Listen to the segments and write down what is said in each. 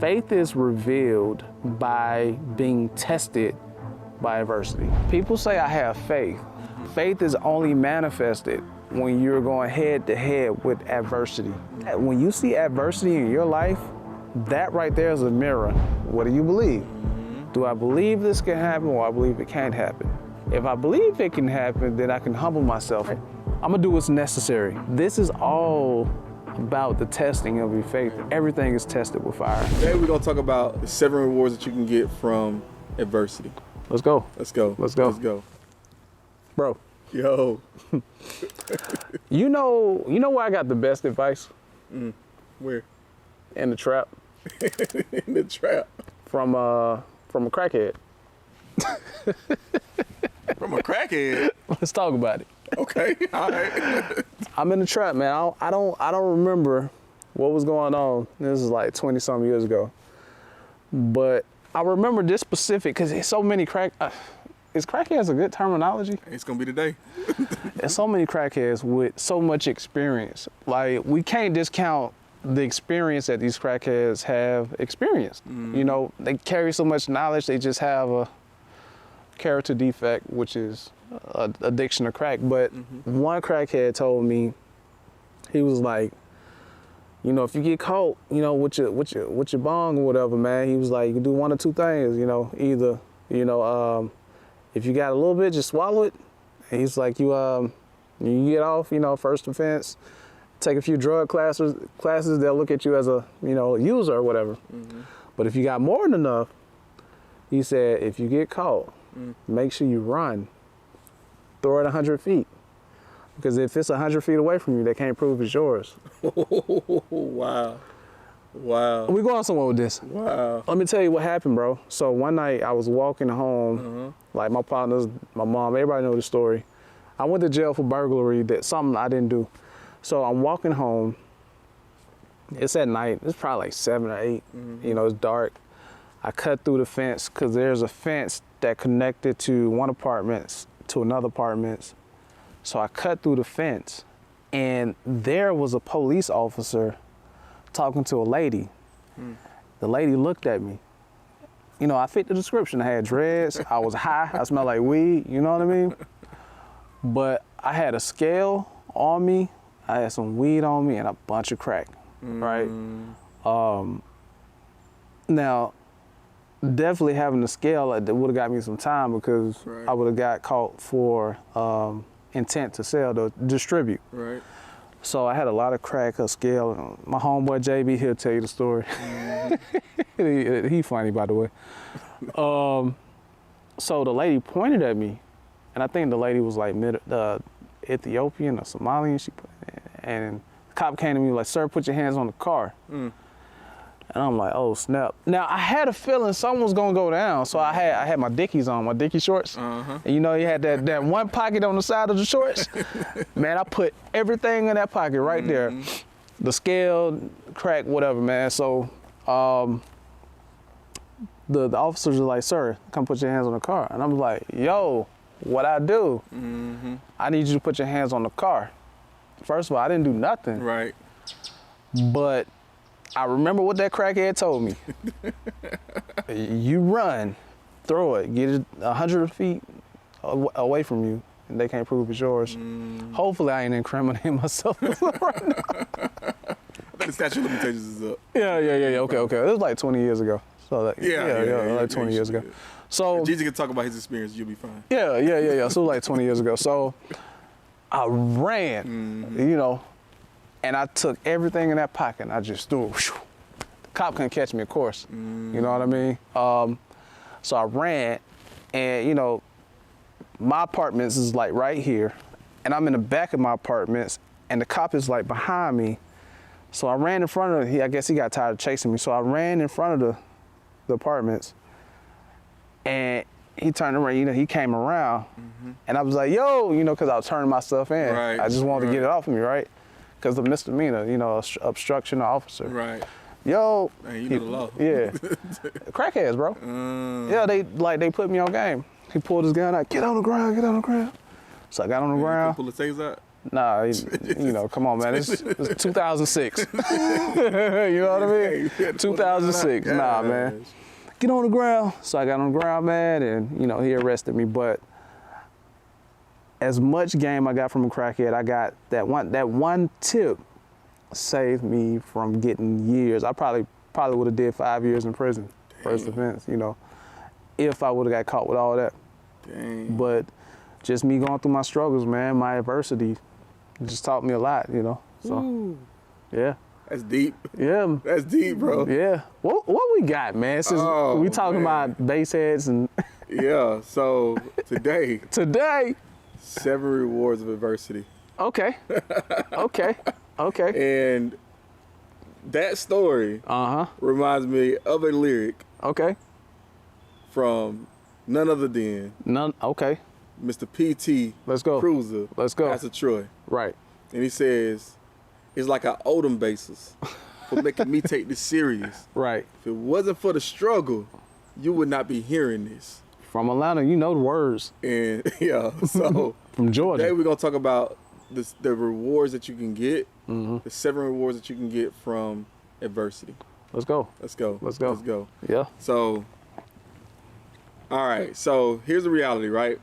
Faith is revealed by being tested by adversity. People say I have faith. Faith is only manifested when you're going head to head with adversity. When you see adversity in your life, that right there is a mirror. What do you believe? Do I believe this can happen, or I believe it can't happen? If I believe it can happen, then I can humble myself. I'm gonna do what's necessary. This is all about the testing of your faith. Everything is tested with fire. Today we're gonna talk about the 7 rewards that you can get from adversity. Let's go. Let's go. Let's go. Let's go. Bro. Yo. You know where I got the best advice? Where? In the trap. In the trap. From a crackhead. From a crackhead? Let's talk about it. Okay, all right. I'm in the trap, man. I don't remember what was going on. This is like 20 some years ago. But I remember this specific, because there's so many is crackheads a good terminology? It's gonna be today. There's so many crackheads with so much experience. Like, we can't discount the experience that these crackheads have experienced. You know, they carry so much knowledge, they just have a character defect, which is addiction to crack. But one crackhead told me, he was like, you know, if you get caught, you know, with your bong or whatever, man, he was like, you can do one or two things, you know, either, you know, if you got a little bit, just swallow it. And he's like, you get off, you know, first offense, take a few drug classes, they'll look at you as a, you know, user or whatever. But if you got more than enough, he said, if you get caught, make sure you run. Throw it 100 feet. Because if it's 100 feet away from you, they can't prove it's yours. Wow. Wow. We going somewhere with this. Wow. Let me tell you what happened, bro. So one night I was walking home, like my partners, my mom, everybody know the story. I went to jail for burglary, that's something I didn't do. So I'm walking home. It's at night. It's probably like 7 or 8. You know, it's dark. I cut through the fence because there's a fence that connected to one apartment to another apartment. So I cut through the fence, and there was a police officer talking to a lady. The lady looked at me. You know, I fit the description. I had dreads, I was high, I smelled like weed, you know what I mean? But I had a scale on me, I had some weed on me, and a bunch of crack, right? Now, definitely having the scale, that would have got me some time, because I would have got caught for intent to sell, to distribute. Right. So I had a lot of crack, a scale. My homeboy JB, he'll tell you the story. He funny, by the way. So the lady pointed at me, and I think the lady was like Ethiopian or Somalian. And the cop came to me like, "Sir, put your hands on the car." And I'm like, oh snap. Now I had a feeling something was gonna go down, so I had my Dickies on, my Dickie shorts. And you know, you had that one pocket on the side of the shorts. Man, I put everything in that pocket right there. The scale, crack, whatever, man. So the officers are like, "Sir, come put your hands on the car." And I'm like, yo, what I do? I need you to put your hands on the car. First of all, I didn't do nothing. Right. But I remember what that crackhead told me. You run, throw it, get it 100 feet away from you, and they can't prove it's yours. Hopefully I ain't incriminating myself right now. I think the statute of limitations is up. Yeah. Okay. It was like 20 years ago. So like, like 20 years ago. So Jesus can talk about his experience, you'll be fine. Yeah. So it was like 20 years ago. So I ran, you know, and I took everything in that pocket and I just threw it. The cop couldn't catch me, of course. You know what I mean? So I ran, and you know, my apartments is like right here, and I'm in the back of my apartments, and the cop is like behind me. So I ran in front of I guess he got tired of chasing me. So I ran in front of the apartments, and he turned around, you know, he came around, and I was like, yo, you know, because I was turning my stuff in. Right. I just wanted to get it off of me, right? Because the misdemeanor, you know, obstruction of officer. Right. Yo. Man, you know the law. Yeah. Crackheads, bro. Yeah, they put me on game. He pulled his gun out, get on the ground. So I got on the ground. Pull the taser out? Nah, you know, come on, man. It's 2006. You know what I mean? 2006. Nah, man. Get on the ground. So I got on the ground, man, and, you know, he arrested me. But as much game I got from a crackhead, I got that one tip saved me from getting years. I probably would have did 5 years in prison, first offense, you know, if I would have got caught with all that. Dang. But just me going through my struggles, man, my adversity just taught me a lot, you know. So, Ooh, yeah. that's deep. Yeah. That's deep, bro. Yeah. What we got, man? Since we talking about base heads and Yeah. So today, today. 7 rewards of adversity. Okay. Okay. And that story reminds me of a lyric Okay. from none other than Okay. Mr. P.T. Let's go. Cruiser. Let's go. Pastor Troy. Right. And he says, it's like I owe them basis for making me take this serious. Right. If it wasn't for the struggle, you would not be hearing this. From Atlanta, you know the words. And yeah, so From Georgia. today we're going to talk about the rewards that you can get, the 7 rewards that you can get from adversity. Let's go. Let's go. Let's go. Let's go. Yeah. So, all right. So here's the reality, right?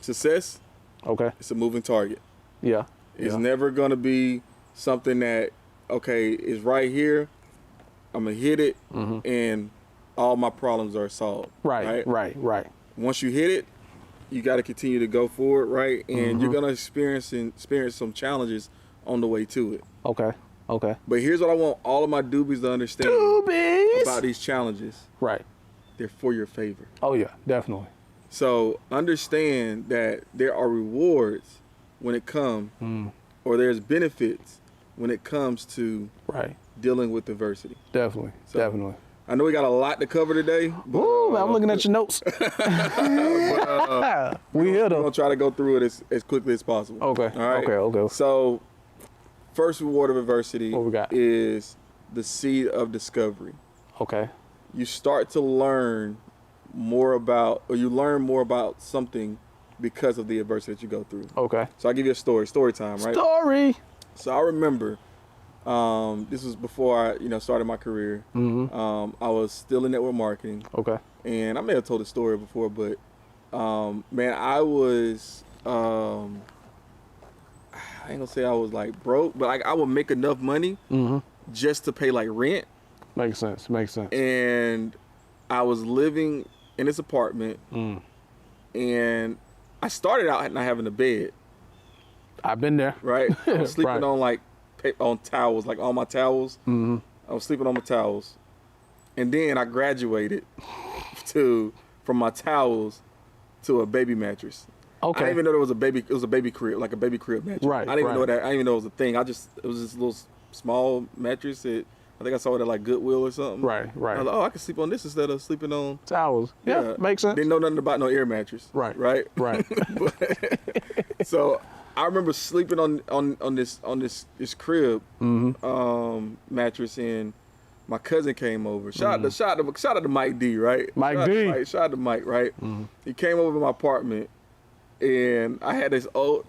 Success, Okay. it's a moving target. Yeah. It's yeah. never going to be something that, okay, is right here. I'm going to hit it and all my problems are solved. Right. Once you hit it, you got to continue to go forward, right? And you're going to experience some challenges on the way to it. Okay. But here's what I want all of my doobies to understand about these challenges. Right. They're for your favor. Oh yeah, definitely. So understand that there are rewards when it comes, or there's benefits when it comes to dealing with adversity. Definitely. So, Definitely. I know we got a lot to cover today. But, Ooh, I'm looking at your notes. We here we're though. gonna try to go through it as quickly as possible. Okay. All right. Okay. So, first reward of adversity What we got? is the seed of discovery. Okay. You start to learn more about, or you learn more about something because of the adversity that you go through. Okay. So I'll give you a story time, right? Story. So I remember, this was before I, started my career. I was still in network marketing. Okay. And I may have told the story before, but man, I was, I ain't gonna say I was like broke, but like I would make enough money just to pay like rent. Makes sense. And I was living in this apartment, and I started out not having a bed. I've been there. Right? I was sleeping Right. on towels, like all my towels. I was sleeping on my towels. And then I graduated from my towels to a baby mattress. Okay. I didn't even know it was a baby crib, like a baby crib mattress. Right, I didn't even know right. that. I didn't even know it was a thing. It was this little small mattress that I think I saw it at like Goodwill or something. Right. I was like, oh, I can sleep on this instead of sleeping on Towels. Yeah, makes sense. Didn't know nothing about no air mattress. Right. Right. Right. So I remember sleeping on this crib mattress, and my cousin came over. Shout out to Mike D, right? Shout out to Mike, right? He came over to my apartment, and I had this old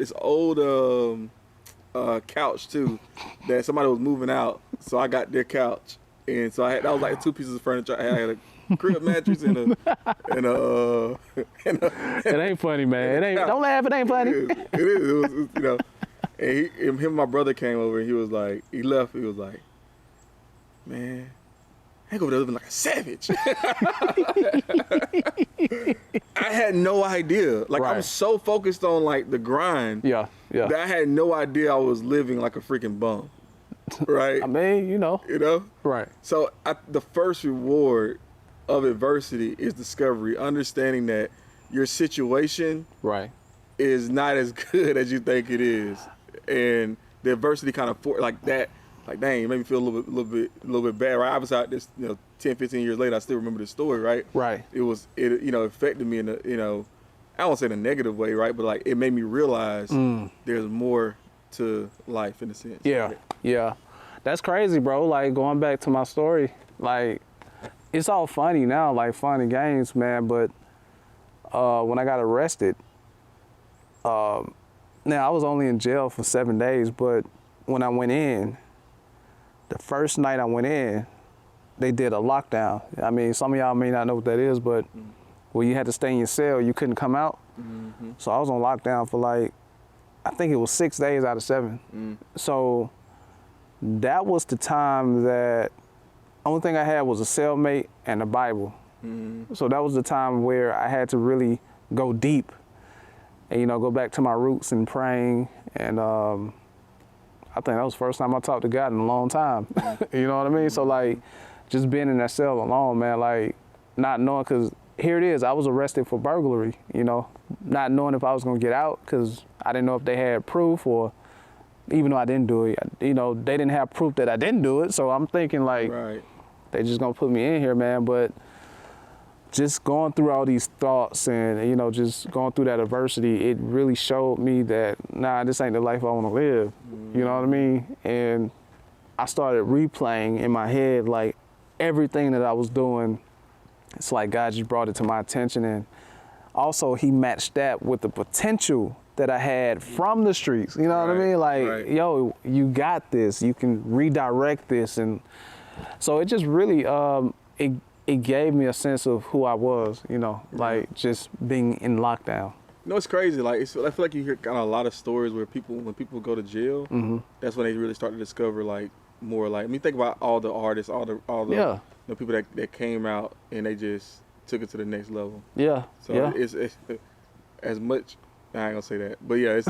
couch too that somebody was moving out, so I got their couch, and so that was like 2 pieces of furniture. I had a crib mattress and a It ain't funny, man. Don't laugh. It ain't funny. It is. It was, and him and my brother came over, and he left. He was like, man, I ain't over there living like a savage. I had no idea. Like, Right. I'm so focused on like the grind. Yeah. That I had no idea I was living like a freaking bum. Right? I mean, you know. Right. So the first reward of adversity is discovery, understanding that your situation Right. is not as good as you think it is, and the adversity kind of like that. Like, dang, it made me feel a little bit bad, right? I was out this, 10, 15 years later, I still remember this story, right? Right. It affected me in a, I don't say in a negative way, right? But like, it made me realize there's more to life in a sense. Yeah. Yeah. That's crazy, bro. Like, going back to my story, like, it's all funny now, like funny games, man. But when I got arrested, Now, I was only in jail for 7 days, but when I went in, the first night I went in, they did a lockdown. I mean, some of y'all may not know what that is, but where you had to stay in your cell, you couldn't come out. So I was on lockdown for like, I think it was 6 days out of 7. So that was the time that, only thing I had was a cellmate and a Bible. So that was the time where I had to really go deep and, you know, go back to my roots and praying. And I think that was the first time I talked to God in a long time. You know what I mean? So like, just being in that cell alone, man, like not knowing, cause here it is, I was arrested for burglary, you know, not knowing if I was gonna get out, cause I didn't know if they had proof, or even though I didn't do it, you know, they didn't have proof that I didn't do it. So I'm thinking like, they just gonna put me in here, man. But just going through all these thoughts and, you know, just going through that adversity, it really showed me that, nah, this ain't the life I wanna live. You know what I mean? And I started replaying in my head, like everything that I was doing. It's like God just brought it to my attention, and also he matched that with the potential that I had from the streets. You know what I mean? Like, yo, you got this. You can redirect this, and so it just really it gave me a sense of who I was. You know, like just being in lockdown. You know, it's crazy. Like, I feel like you hear kind of a lot of stories where when people go to jail, that's when they really start to discover like more. Like, I mean, think about all the artists, all the you know, people that came out and they just took it to the next level. So it's as much. I ain't gonna say that, but yeah,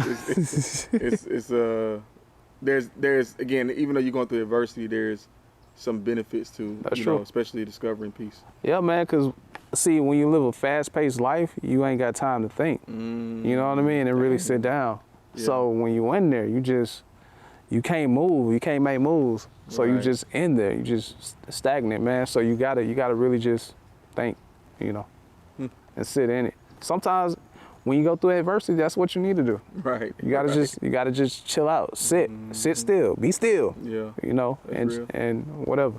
there's again, even though you're going through adversity, there's some benefits to you know, especially discovering peace. Yeah, man, because see, when you live a fast-paced life, you ain't got time to think. You know what I mean? And really sit down. So when you in there, you can't move, you can't make moves. So you just in there, you just stagnant, man. So you gotta really just think, you know, and sit in it. Sometimes when you go through adversity, that's what you need to do. You gotta just chill out, sit still, be still. You know, and whatever.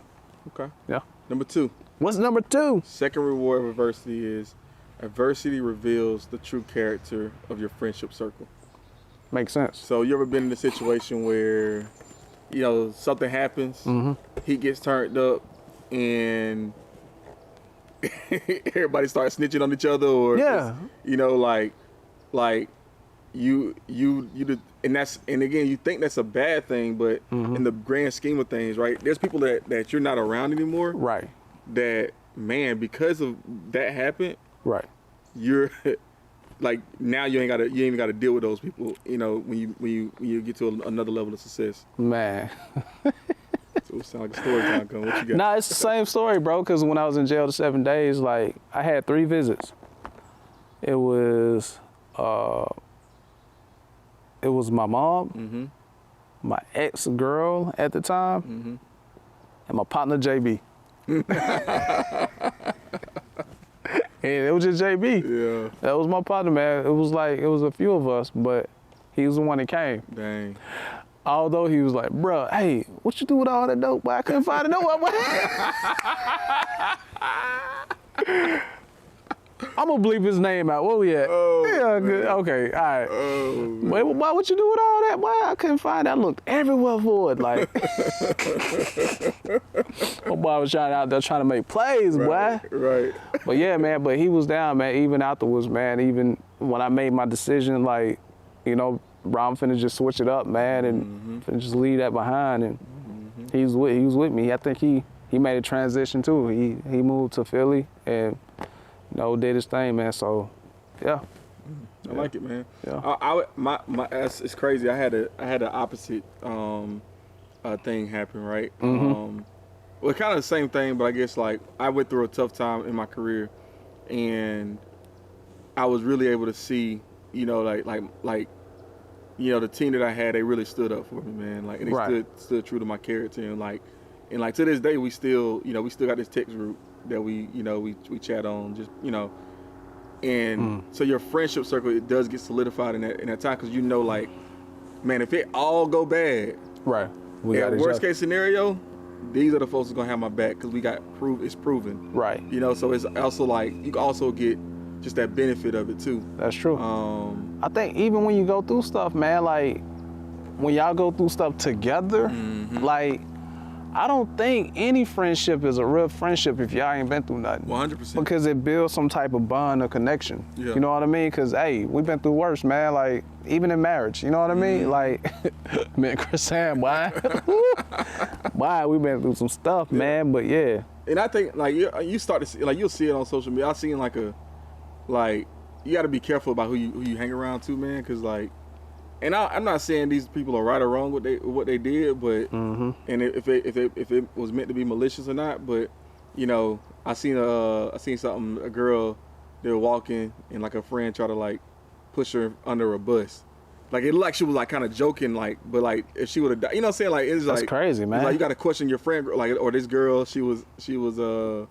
Number 2. What's number 2? Second reward of adversity is adversity reveals the true character of your friendship circle. Makes sense. So you ever been in a situation where, you know, something happens, he gets turned up, and everybody starts snitching on each other, or you know, like you and again, you think that's a bad thing, but in the grand scheme of things, right? There's people that you're not around anymore. That, man, because of that happened. You're like, now you ain't even gotta deal with those people, you know, when you get to another level of success. Man. So it sounds like a story time coming. What you got? Nah, it's the same story, bro, because when I was in jail the 7 days, like, I had 3 visits. It was my mom, my ex-girl at the time, and my partner JB. And it was just JB. That was my partner, man. It was a few of us, but he was the one that came. Dang. Although he was like, bro, hey, what you do with all that dope? Boy, I couldn't find it nowhere. I'm gonna bleep his name out. Where we at? Good. Okay, all right. Wait, boy, what you do with all that? Boy, I couldn't find it. I looked everywhere for it. Like, my boy was out there trying to make plays, boy. But yeah, man, but he was down, man, even afterwards, man, even when I made my decision, like, you know, bro, I'm finna just switch it up, man, and finna just leave that behind. And he was with me. I think he made a transition too. He moved to Philly and, you know, did his thing, man. So, yeah. I like it, man. It's crazy. I had an opposite thing happen, right? Well, kind of the same thing, but I guess like I went through a tough time in my career, and I was really able to see, you know, like. You know, the team that I had, they really stood up for me, man. Like, and they stood true to my character, and like to this day, we still got this text group that we chat on, just, you know, and so your friendship circle, it does get solidified in that time, because you know, like, man, if it all go bad, worst case scenario, these are the folks that's gonna have my back, because we got it's proven, you know. So it's also like you can also get just that benefit of it too. That's true. I think even when you go through stuff, man, like when y'all go through stuff together, like I don't think any friendship is a real friendship if y'all ain't been through nothing. 100%. Because it builds some type of bond or connection. Yeah. You know what I mean? Because, hey, we've been through worse, man. Like, even in marriage, you know what I mean? Like, me and Chris Sam, boy. Boy, we've been through some stuff, man. But, yeah. And I think, like, you start to see, like, you'll see it on social media. I've seen, like, you got to be careful about who you hang around too, man. Because, like, and I'm not saying these people are right or wrong with what they did, but and if it was meant to be malicious or not, but you know, I seen something, a girl, they were walking and like a friend tried to like push her under a bus, like it looked like she was like kind of joking, like, but like if she would have died, you know what I'm saying, like it's That's like crazy, man. It's like you got to question your friend, like, or this girl, she was I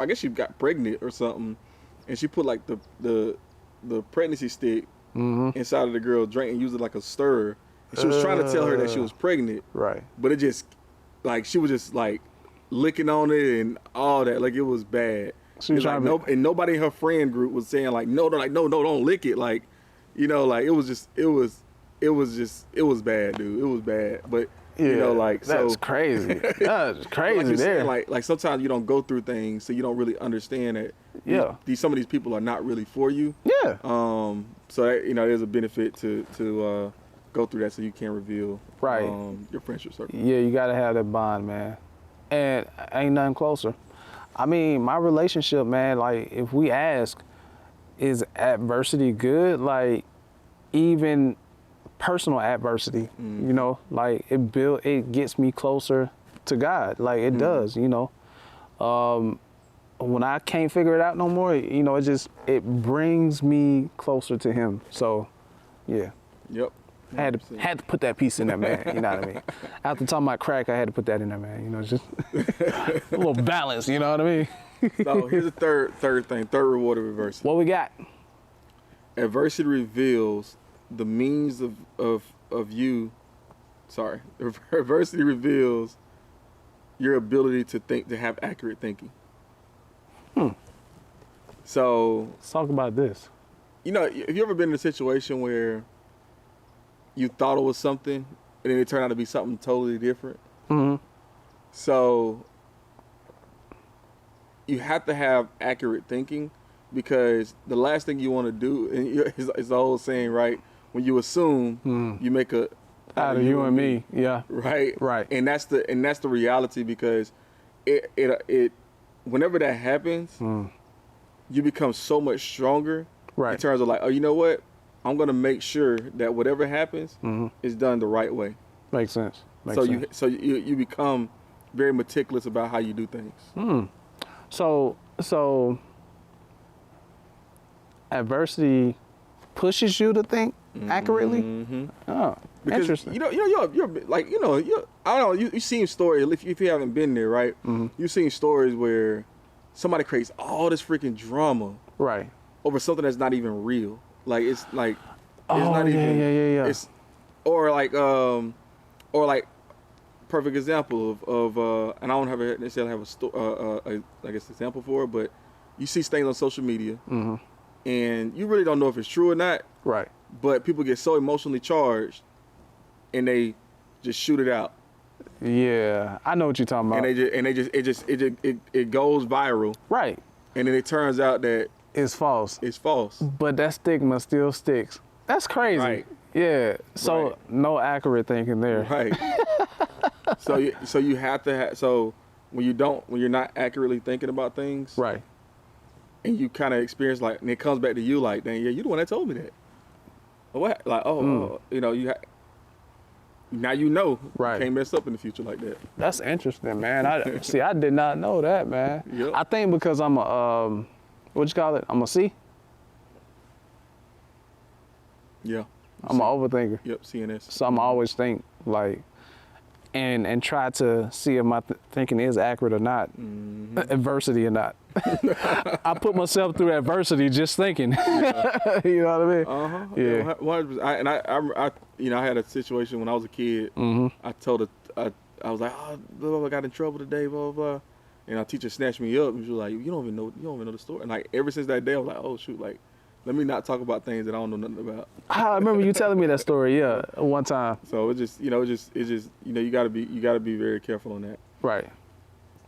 guess she got pregnant or something, and she put like the pregnancy stick inside of the girl's drink and used it like a stirrer. And she was trying to tell her that she was pregnant. Right. But it just, like, she was just like licking on it and all that. Like, it was bad. She was like, and nobody in her friend group was saying like, no, don't lick it. Like, you know, like it was bad, dude. It was bad. But you know, like, that's crazy. That's crazy. Like there, saying, like sometimes you don't go through things, so you don't really understand that. Yeah. Some of these people are not really for you. Yeah. So that, you know, there's a benefit to go through that, so you can reveal your friendship circle. Yeah, you gotta have that bond, man. And ain't nothing closer. I mean, my relationship, man. Like, if we ask, is adversity good? Like, even personal adversity, you know, like it gets me closer to God, like it does, you know. When I can't figure it out no more, you know, it brings me closer to Him. So, yeah. Yep. I had to put that piece in there, man. You know what I mean? After talking about crack, I had to put that in there, man. You know, just a little balance. You know what I mean? So here's the third reward of adversity. What we got? Adversity reveals the means of you. Sorry, adversity reveals your ability to think, to have accurate thinking. So let's talk about this. You know, have you ever been in a situation where you thought it was something and then it turned out to be something totally different? So you have to have accurate thinking, because the last thing you want to do, and it's the old saying, right? When you assume, you make a out of you and me. Yeah. Right. Right. And that's the reality, because it whenever that happens, you become so much stronger. Right. In terms of like, oh, you know what? I'm gonna make sure that whatever happens is done the right way. Makes sense. So you become very meticulous about how you do things. So adversity pushes you to think accurately. Oh, because interesting. You're like, I don't know. You've seen stories, if you haven't been there, right? You've seen stories where somebody creates all this freaking drama, right, over something that's not even real. Like it's not even. Yeah. It's or like perfect example of and I don't necessarily have I guess example for it, but you see things on social media, and you really don't know if it's true or not. Right. But people get so emotionally charged, and they just shoot it out. Yeah, I know what you're talking about. And it goes viral. Right. And then it turns out that it's false. It's false. But that stigma still sticks. That's crazy. Right. Yeah. So no accurate thinking there. Right. So you have to have, so when you're not accurately thinking about things. Right. And you kind of experience like, and it comes back to you like, dang, yeah, you the one that told me that. What? Like, now you know. Right. You can't mess up in the future like that. That's interesting, man. I did not know that, man. Yep. I think because I'm a, what you call it? I'm a C. Yeah. I'm an overthinker. Yep, CNS. So I'm always think like, and try to see if my thinking is accurate or not, adversity or not. I put myself through adversity just thinking. Yeah. You know what I mean? Yeah. 100%. I had a situation when I was a kid. I told I was like, oh, I got in trouble today, blah, blah, blah. And our teacher snatched me up and she was like, you don't even know the story. And like ever since that day, I was like, oh shoot, like let me not talk about things that I don't know nothing about. I remember you telling me that story, yeah, one time. So it's just you gotta be very careful on that. Right.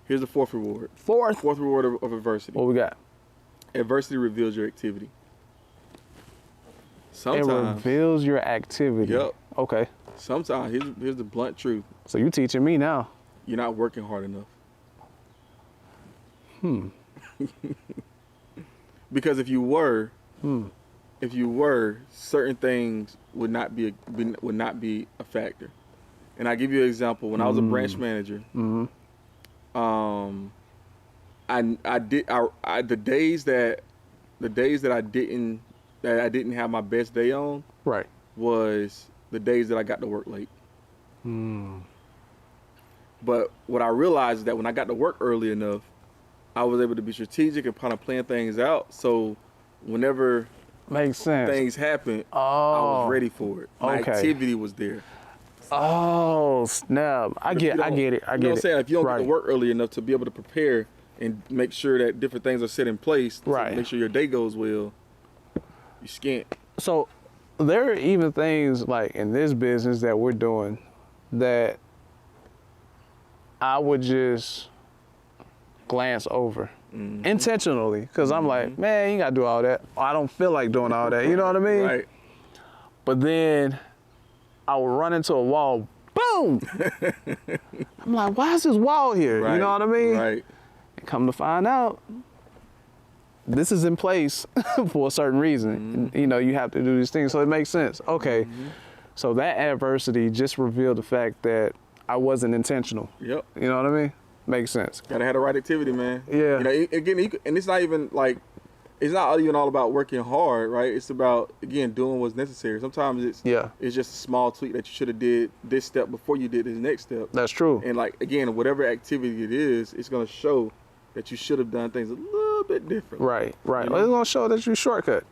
Here's the fourth reward. Fourth reward of adversity. What we got? Adversity reveals your activity. Sometimes it reveals your activity. Yep. Okay. Sometimes here's the blunt truth. So you teaching me now. You're not working hard enough. Because if you were, certain things would not be a factor. And I give you an example. When I was a branch manager, the days that I didn't have my best day on, right, was the days that I got to work late. But what I realized is that when I got to work early enough, I was able to be strategic and kind of plan things out. So whenever makes sense things happened, I was ready for it. My activity was there. Oh snap! I get it. You know what I'm saying? If you don't get to work early enough to be able to prepare and make sure that different things are set in place, to make sure your day goes well, you scant. So there are even things like in this business that we're doing that I would just glance over intentionally, because I'm like, man, you gotta do all that. I don't feel like doing all that. You know what I mean? Right. But then I would run into a wall. Boom! I'm like, why is this wall here? Right. You know what I mean? Right. And come to find out, this is in place for a certain reason. You know, you have to do these things, so it makes sense. Okay. So that adversity just revealed the fact that I wasn't intentional. Yep. You know what I mean? Makes sense. Gotta have the right activity, man. Yeah. You know, again, and it's not even like, it's not even all about working hard, right? It's about, again, doing what's necessary. Sometimes it's just a small tweak that you should have did this step before you did this next step. That's true. And like, again, whatever activity it is, it's gonna show that you should have done things a little bit different. Right, right. You know? Well, it's gonna show that you shortcut.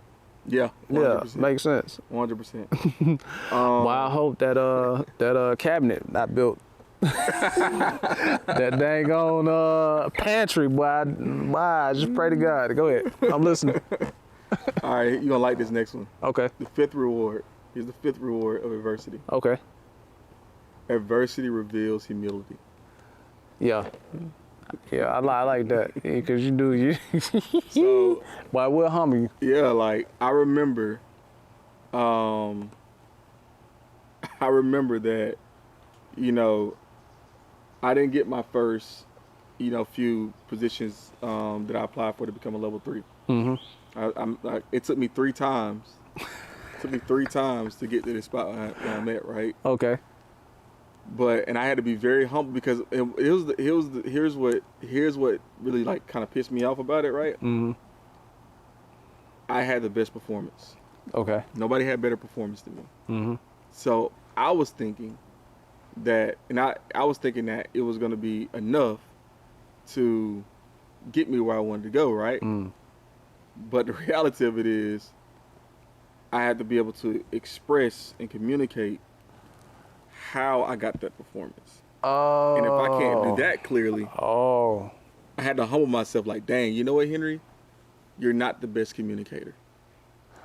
Yeah. 100%. Yeah, makes sense. 100%. Well, I hope that cabinet not built. That dang on pantry, boy. I just pray to God. Go ahead. I'm listening. All right, you're gonna like this next one. Okay. The fifth reward. Here's the fifth reward of adversity. Okay. Adversity reveals humility. Yeah. Yeah, I like that. Because you So, well, I will humble you. Yeah, like I remember that, you know, I didn't get my first, you know, few positions that I applied for to become a level 3. It took me 3 times. To get to the spot where I'm at, right? Okay. And I had to be very humble because here's what really like kind of pissed me off about it, right? I had the best performance. Okay. Nobody had better performance than me. So I was thinking that, it was going to be enough to get me where I wanted to go, right? But the reality of it is, I had to be able to express and communicate how I got that performance. Oh. And if I can't do that clearly, I had to humble myself. Like, dang, you know what, Henry? You're not the best communicator.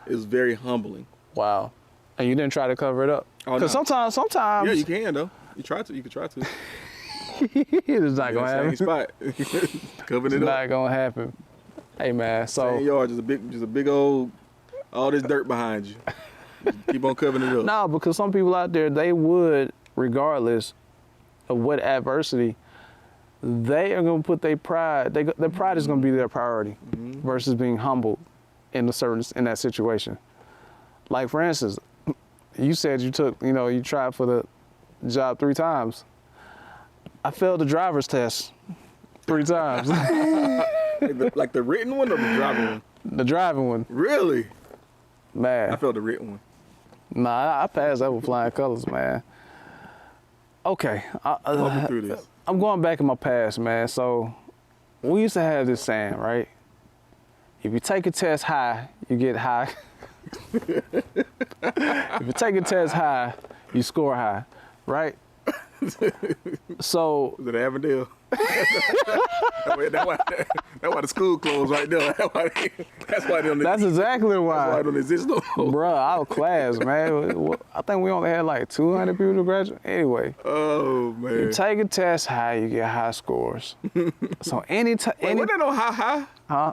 It was very humbling. Wow. And you didn't try to cover it up? Because sometimes. Yeah, you can though. You could try to. It's not gonna happen. Spot. Covering it up. It's not gonna happen. Hey man, so same yard, just a big old, all this dirt behind you. Just keep on covering it up. No, because some people out there, they would, regardless of what adversity, they are gonna put their pride. Their pride is gonna be their priority, versus being humbled in that situation. Like for instance, you said you tried for the job 3 times. I failed the driver's test 3 times. like the written one or the driving one? The driving one. Really? Man. I failed the written one. Nah, I passed that with flying colors, man. Okay. Walk me through this. I'm going back in my past, man. So we used to have this saying, right? If you take a test high, you get high. If you take a test high, you score high, right? So was it Avondale? That's why the school closed right there. That's why they don't. That's exactly why. That's why it don't exist no more. Bruh, our class, man. I think we only had like 200 people to graduate. Anyway. Oh man. You take a test high, you get high scores. So Wait, wasn't that on high? Huh?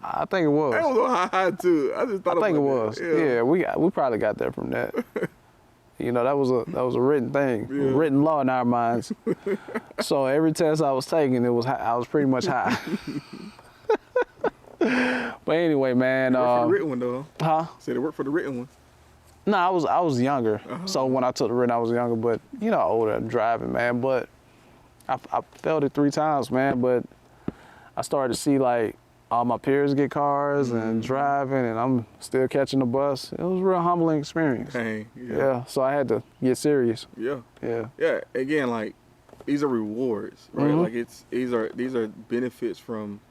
I think it was. I was on high too. I just thought. I think it was. Yeah, we probably got that from that. You know, that was a written thing, written law in our minds. So every test I was taking, I was pretty much high. But anyway, man. It worked for the written one though. Huh? Said it worked for the written one. No, I was younger. So when I took the written, I was younger, but you know, older driving, man. But I failed it 3 times, man. But I started to see like all my peers get cars and driving, and I'm still catching the bus. It was a real humbling experience. Dang, Yeah, so I had to get serious. Yeah. Yeah. Yeah. Again, like these are rewards, right? Like these are benefits from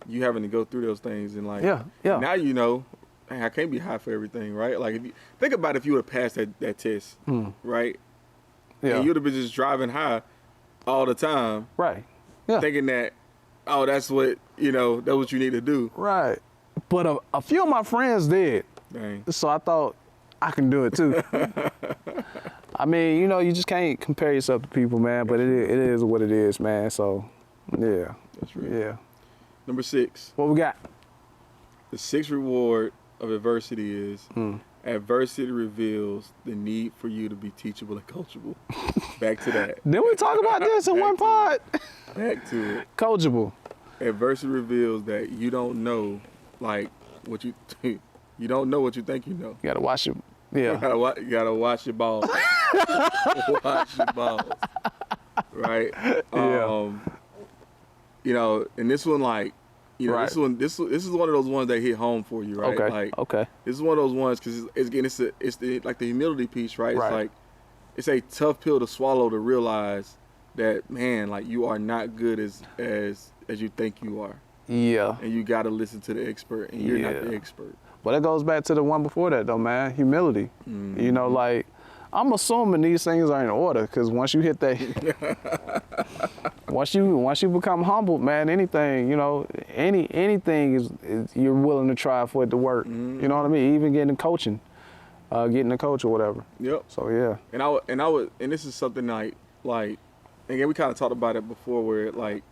you having to go through those things, and like Yeah. now you know, I can't be high for everything, right? Like if you think about if you would have passed that test, right? Yeah. And you'd have been just driving high all the time, Right. Yeah. thinking that, oh, that's what that's what you need to do. Right. But a few of my friends did. Dang. So I thought I can do it too. I mean, you just can't compare yourself to people, man, but it is what it is, man. So, yeah. That's right. Yeah. Number 6. What we got? The 6th reward of adversity is adversity reveals the need for you to be teachable and coachable. Back to that. Didn't we talk about this in one pod? Back to it. Coachable. Adversity reveals that you don't know, like what you don't know what you think you know. You gotta watch it. Yeah. You gotta watch your balls. Watch your balls. Right. Yeah. And this one, like, Right. this is one of those ones that hit home for you, right? Okay. Like, Okay. This is one of those ones because it's the like the humility piece, right? Right. It's like it's a tough pill to swallow to realize that, man, like you are not good as you think you are. Yeah. And you got to listen to the expert, and you're not Yeah. the expert. But it goes back to the one before that, though, man. Humility. Like, I'm assuming these things are in order, because once you hit that, once you become humble, man, anything, anything is you're willing to try for it to work. You know what I mean? Even getting coaching, getting a coach or whatever. Yep. So yeah. And this is something like, again, we kind of talked about it before, where like,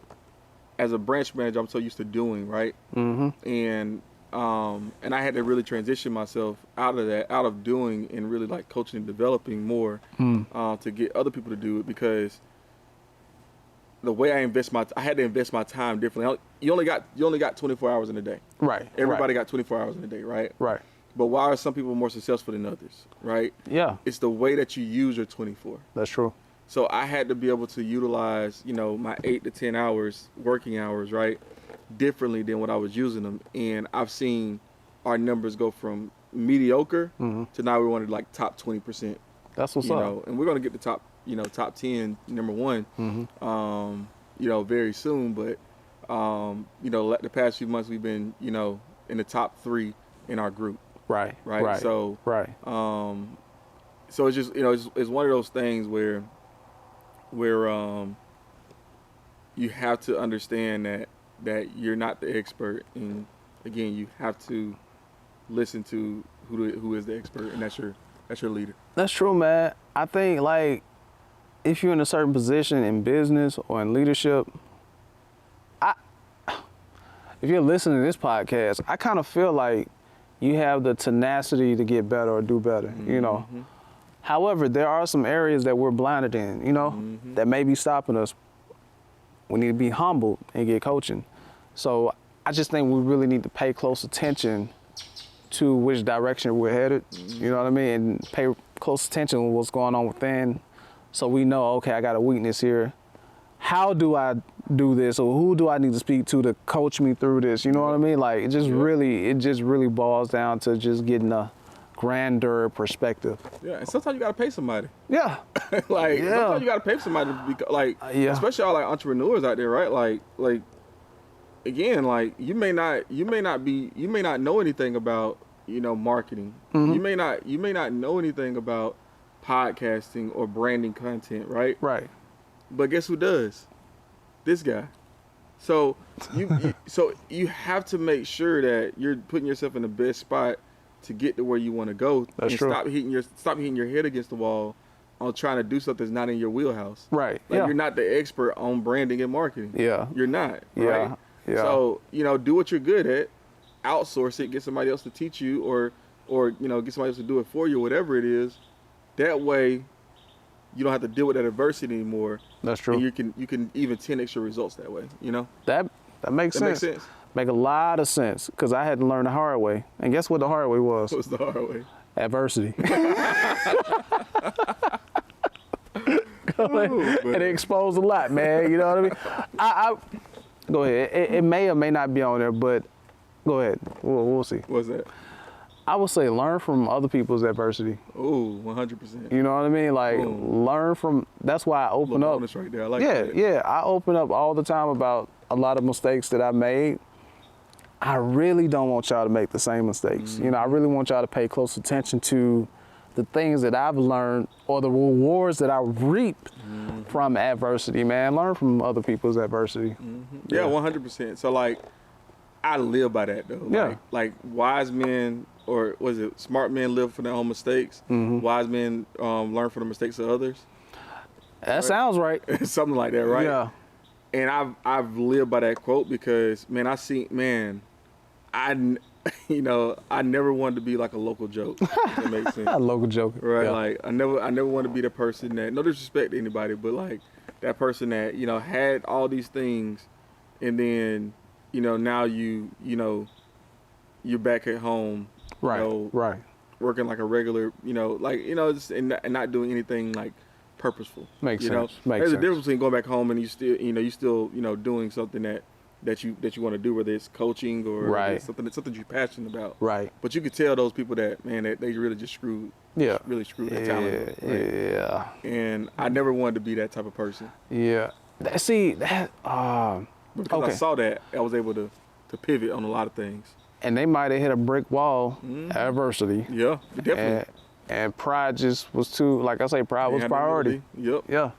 as a branch manager, I'm so used to doing, right? And I had to really transition myself out of doing, and really like coaching and developing more to get other people to do it, because the way I had to invest my time differently. You only got 24 hours in a day. Right. Everybody got 24 hours in a day, right? Right. But why are some people more successful than others, right? Yeah. It's the way that you use your 24. That's true. So I had to be able to utilize, my 8 to 10 hours, working hours, right, differently than what I was using them. And I've seen our numbers go from mediocre to now we wanted like top 20%. That's what's up. And we're going to get the top 10, number 1, very soon. But, the past few months we've been, in the top 3 in our group. Right. So, right. So it's just, it's one of those things where you have to understand that you're not the expert, and again, you have to listen to who is the expert, and that's your leader. That's true, man. I think like if you're in a certain position in business or in leadership, if you're listening to this podcast, I kind of feel like you have the tenacity to get better or do better, However, there are some areas that we're blinded in, that may be stopping us. We need to be humble and get coaching. So I just think we really need to pay close attention to which direction we're headed, you know what I mean? And pay close attention to what's going on within, so we know, okay, I got a weakness here. How do I do this, or who do I need to speak to coach me through this? You know what I mean? Like, it just really boils down to just getting a grander perspective. Yeah, and sometimes you gotta pay somebody. Yeah. Sometimes you gotta pay somebody especially all like entrepreneurs out there, right? Like again, like you may not know anything about, marketing. You may not know anything about podcasting or branding content, right? Right. But guess who does? This guy. So you have to make sure that you're putting yourself in the best spot to get to where you want to go. That's and true. Stop hitting your head against the wall on trying to do something that's not in your wheelhouse. Right. Like yeah. you're not the expert on branding and marketing. Yeah. You're not. Yeah. Right? Yeah. So, do what you're good at, outsource it, get somebody else to teach you or get somebody else to do it for you, whatever it is. That way you don't have to deal with that adversity anymore. That's true. And you can even 10x your results that way, That makes sense. Makes sense. Make a lot of sense because I had to learn the hard way. And guess what the hard way was? What's the hard way? Adversity. And it exposed a lot, man. You know what I mean? I go ahead. It may or may not be on there, but go ahead. We'll see. What's that? I would say learn from other people's adversity. Oh, 100%. You know what I mean? Like learn from. That's why I open up. Bonus right there. I like yeah, that. yeah. I open up all the time about a lot of mistakes that I made. I really don't want y'all to make the same mistakes. Mm-hmm. I really want y'all to pay close attention to the things that I've learned or the rewards that I reaped from adversity, man. Learn from other people's adversity. Mm-hmm. Yeah, 100%. So, I live by that, though. Yeah. Like wise men, or was it smart men live for their own mistakes? Mm-hmm. Wise men learn from the mistakes of others? That sounds right. Something like that, right? Yeah. And I've lived by that quote because, I never wanted to be like a local joke. If that makes sense. A local joke. Right. Yeah. Like I never wanted to be the person that, no disrespect to anybody, but like that person that, had all these things and then, now you're back at home, Right. Right. working like a regular, just and not doing anything like purposeful. Makes sense. Makes There's sense. a difference between going back home and you still doing something that you want to do, whether it's coaching or Right. it's something you're passionate about. Right. But you could tell those people that, man, that they really just screwed their talent. Right? Yeah. And I never wanted to be that type of person. Yeah. Because okay. I saw that, I was able to pivot on a lot of things. And they might have hit a brick wall, adversity. Yeah, definitely. And pride just was too, like I say, pride was priority. Yep. Yeah.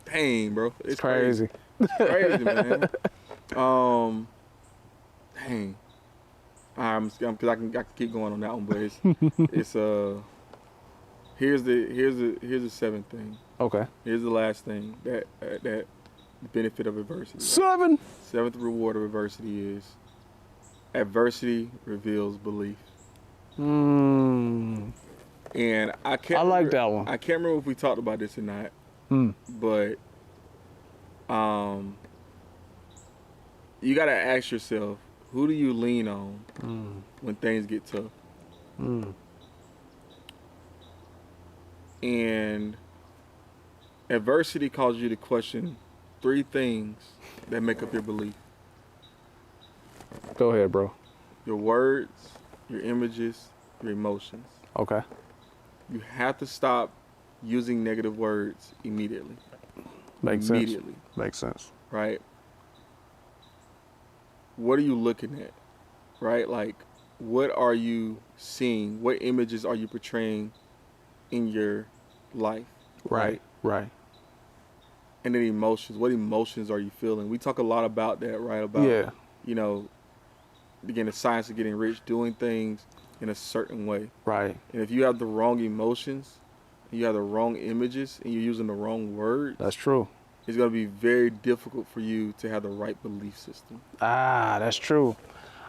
Dang, bro. It's crazy. It's crazy, man. Dang. Because I can keep going on that one, but it's here's the seventh thing. Okay. Here's the last thing that benefit of adversity. Seventh Reward of adversity is adversity reveals belief. Mm. And I can't. I like that one. I can't remember if we talked about this or not. But you gotta ask yourself, who do you lean on when things get tough? And adversity causes you to question 3 things that make up your belief. Go ahead, bro. Your words, your images, your emotions. Okay. You have to stop using negative words immediately. Makes sense. Makes sense. Right? What are you looking at? Right? Like, what are you seeing? What images are you portraying in your life? Right. And then emotions. What emotions are you feeling? We talk a lot about that, right? About, again, the science of getting rich, doing things in a certain way. Right. And if you have the wrong emotions, you have the wrong images, and you're using the wrong words, That's true. it's going to be very difficult for you to have the right belief system. That's true.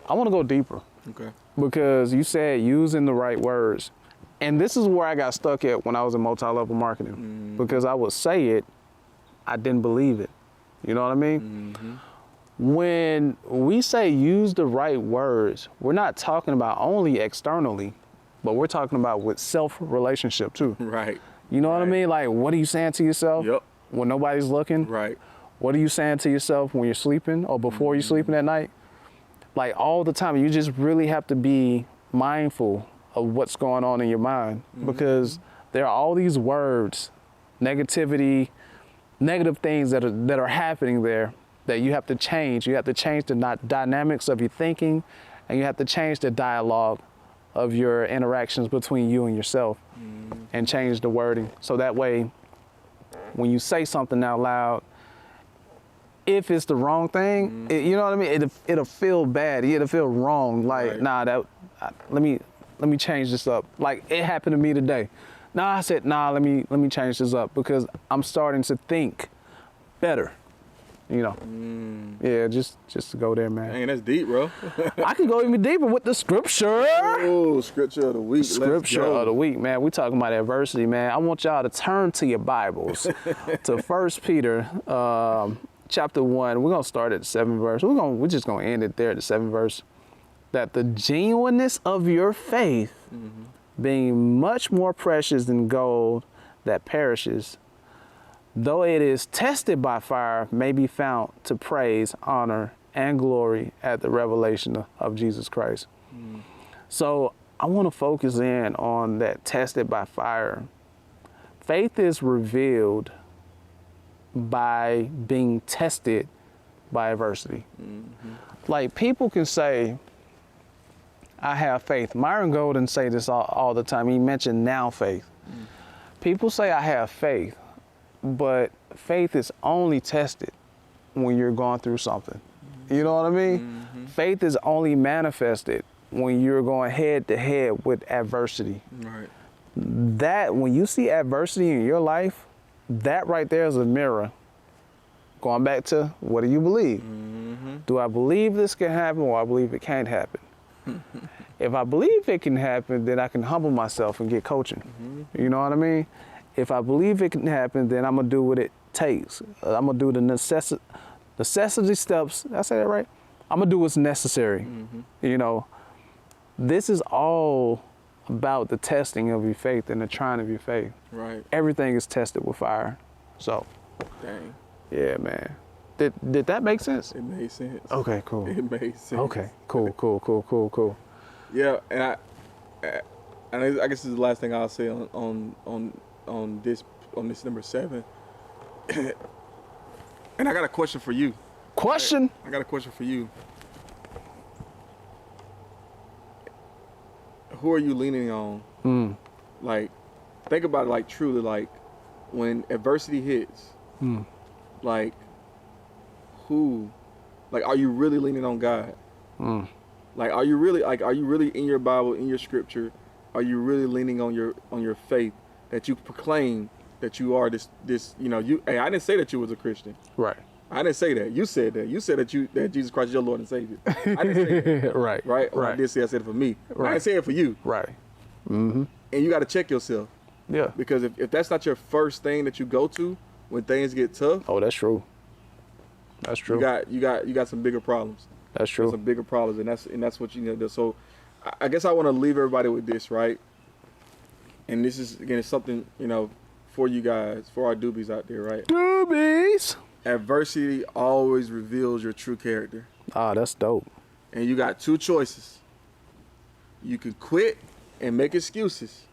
I want to go deeper. Okay. Because you said using the right words. And this is where I got stuck at when I was in multi-level marketing. Because I would say it, I didn't believe it. You know what I mean? When we say use the right words, we're not talking about only externally, but we're talking about with self-relationship too. Right. You know what I mean? Like, what are you saying to yourself when nobody's looking? Right. What are you saying to yourself when you're sleeping or before you're sleeping at night? Like, all the time, you just really have to be mindful of what's going on in your mind because there are all these words, negativity, negative things that are happening there that you have to change. You have to change the dynamics of your thinking, and you have to change the dialogue of your interactions between you and yourself. and change the wording. So that way, when you say something out loud, if it's the wrong thing, you know what I mean? It'll feel bad. It'll feel wrong. Like, nah, let me change this up. Like, it happened to me today. I said, let me change this up because I'm starting to think better. You know, yeah, just to go there, man. Dang, that's deep, bro. I can go even deeper with the scripture. Oh, scripture of the week. Scripture of the week, man. We talking about adversity, man. I want y'all to turn to your Bibles to 1 Peter chapter 1. We're gonna start at the 7th verse. We're just gonna end it there at the 7th verse. That the genuineness of your faith, being much more precious than gold that perishes, though it is tested by fire, may be found to praise, honor, and glory at the revelation of Jesus Christ. So I want to focus in on that tested by fire. Faith is revealed by being tested by adversity. Like, people can say, I have faith. Myron Golden say this all the time. He mentioned now faith. People say I have faith. But faith is only tested when you're going through something. You know what I mean? Faith is only manifested when you're going head to head with adversity. Right. That, when you see adversity in your life, that right there is a mirror. Going back to, what do you believe? Do I believe this can happen, or I believe it can't happen? If I believe it can happen, then I can humble myself and get coaching. You know what I mean? If I believe it can happen, then I'm going to do what it takes. I'm going to do the necessity steps. Did I say that right? I'm going to do what's necessary. You know, this is all about the testing of your faith and the trying of your faith. Right. Everything is tested with fire. So, dang. Yeah, man. Did that make sense? It made sense. Okay, cool. It made sense. Okay, cool. Yeah, and I guess this is the last thing I'll say on this number 7. And I got a question for you. Question? I got a question for you. Who are you leaning on? Like, think about it, like, truly, like, when adversity hits, like, who, like, are you really leaning on God? Like, are you really in your Bible, in your scripture? Are you really leaning on your faith that you proclaim that you are this, you know, hey, I didn't say that you was a Christian. Right. I didn't say that. You said that. You said that Jesus Christ is your Lord and Savior. I didn't say that. Right. Right? Or Right. I did say I said it for me. Right. I didn't say it for you. Right. And you got to check yourself. Yeah. Because if that's not your first thing that you go to when things get tough. Oh, that's true. That's true. You got some bigger problems. That's true. Some bigger problems, and that's what you need to do. So I guess I want to leave everybody with this, right? And this is, again, it's something, you know, for you guys, for our doobies out there, right? Doobies. Adversity always reveals your true character. Ah, that's dope. And you got two choices. You can quit and make excuses,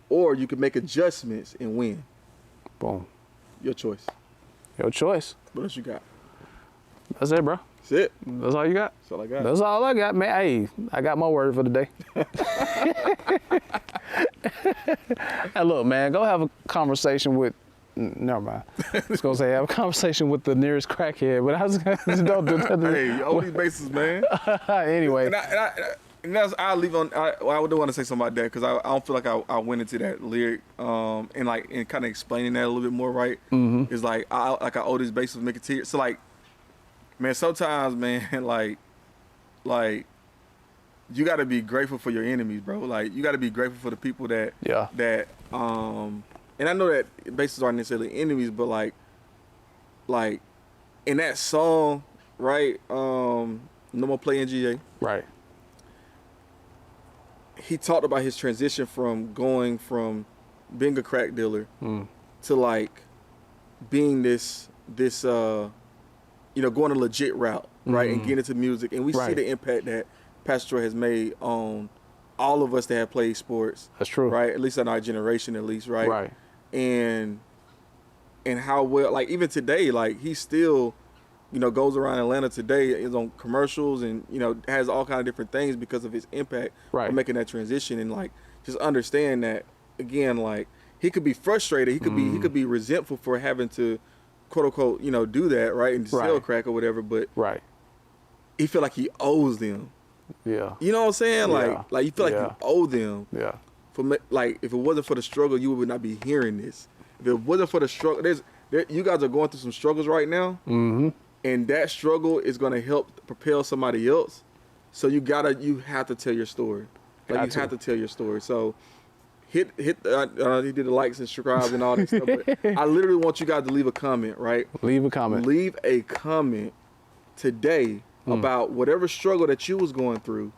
or you can make adjustments and win. Boom. Your choice. Your choice. What else you got? That's it, bro. That's it. That's all you got? That's all I got. That's all I got, man. Hey, I got my word for the day. Hey, look, man, go have a conversation with, never mind. I was going to say, have a conversation with the nearest crackhead, but I was going to, don't do that. Hey, all these bases, man. Anyway. And that's, I'll leave on, I do want to say something about that, because I don't feel like I went into that lyric, and kind of explaining that a little bit more, right? It's like, I owe these bases make it to you. So, like, man, sometimes, man, like, you got to be grateful for your enemies, bro. Like, you got to be grateful for the people that, and I know that bases aren't necessarily enemies, but like, in that song, right, No More Play NGA. Right. He talked about his transition from going from being a crack dealer to, like, being this you know, going a legit route, right, and getting into music. And we see the impact that Pastor Troy has made on all of us that have played sports. That's true. Right? At least in our generation, at least, right? Right. And how well, like, even today, like, he still, you know, goes around Atlanta today, is on commercials and, you know, has all kind of different things because of his impact of making that transition. And, like, just understand that again, like he could be frustrated. He could be resentful for having to, quote unquote, you know, do that, right, and sell crack or whatever. But he feel like he owes them. Yeah. You know what I'm saying? Like you feel like you owe them. Yeah. Like if it wasn't for the struggle, you would not be hearing this. If it wasn't for the struggle, you guys are going through some struggles right now, and that struggle is going to help propel somebody else. So you have to tell your story. Like you have to tell your story. So hit he did the likes and subscribes and all that stuff. But I literally want you guys to leave a comment, right? Leave a comment. Leave a comment today about whatever struggle that you was going through.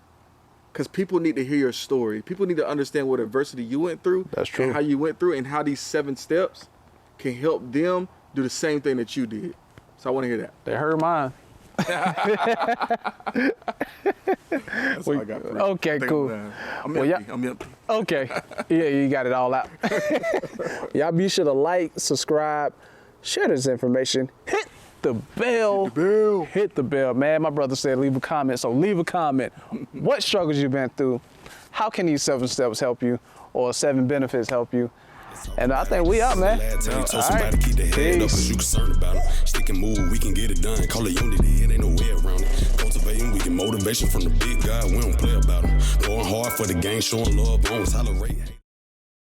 Because people need to hear your story. People need to understand what adversity you went through. That's true. And how you went through and how these 7 steps can help them do the same thing that you did. So I want to hear that. They heard mine. That's all I got for you. Okay, cool. I'm empty. Okay. Yeah, you got it all out. Y'all be sure to like, subscribe, share this information. Hit the bell. Hit the bell. Man, my brother said leave a comment, so leave a comment. What struggles you've been through? How can these 7 steps help you? Or 7 benefits help you? And I think we out, man. All right. Keep the head up, cause you concerned about them. Stick and move, we can get it done. Call it unity, it ain't no way around it. Cultivating, we get motivation from the big guy. We don't play about them. Going hard for the game, showing love, on tolerate.